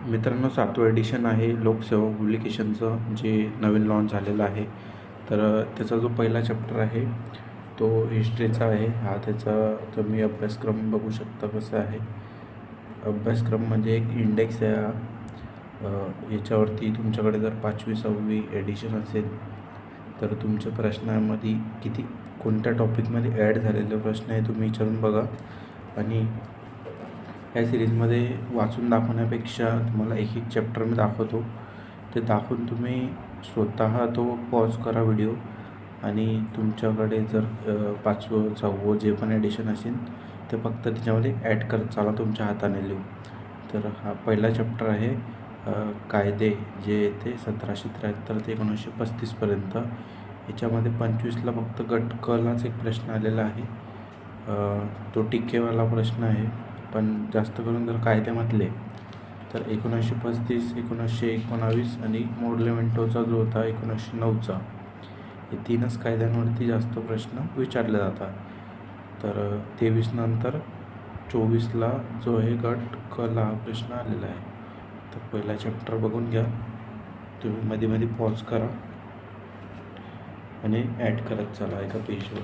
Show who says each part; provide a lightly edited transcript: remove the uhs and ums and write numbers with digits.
Speaker 1: मित्रांनो, 7वं एडिशन आहे लोकसेवा पब्लिकेशनचं, जे नवीन लॉन्च झालेलं आहे. तर त्याचा जो पहिला चॅप्टर आहे तो हिस्ट्रीचा आहे. हा त्याचा तुम्ही अभ्यासक्रम बघू शकता कसा आहे. अभ्यासक्रम म्हणजे एक इंडेक्स आहे हा. याच्यावरती तुमच्याकडे जर 5वी 6वी एडिशन असेल तर तुमच्या प्रश्नामध्ये कोणत्या टॉपिकमध्ये ॲड झालेले प्रश्न आहे तुम्ही विचारून बघा. आणि या सिरीजमध्ये वाचून दाखवण्यापेक्षा तुम्हाला एक चॅप्टर मी दाखवतो, ते दाखवून तुम्ही स्वतः तो पॉज करा व्हिडिओ, आणि तुमच्याकडे जर 5वं 6वं जे पण एडिशन असेल ते फक्त त्याच्यामध्ये ॲड करत चाला तुमच्या हाताने लिहून. तर हा पहिला चॅप्टर आहे कायदे, जे येते 1773 ते 1935पर्यंत. याच्यामध्ये 25ला फक्त गट कलाच एक प्रश्न आलेला आहे. तो टिकेवाला प्रश्न आहे, पण जास्त करून जर कायद्यामधले तर 1935, 1919 आणि मोडलेमेंटोचा जो होता 1909चा, हे 3च कायद्यांवरती जास्त प्रश्न विचारले जातात. तर 23 नंतर 24ला जो आहे गट कला हा प्रश्न आलेला आहे. तर पहिला चॅप्टर बघून घ्या, तुम्ही मध्ये मध्ये पॉज करा आणि ॲड करत चला एका पेजवर.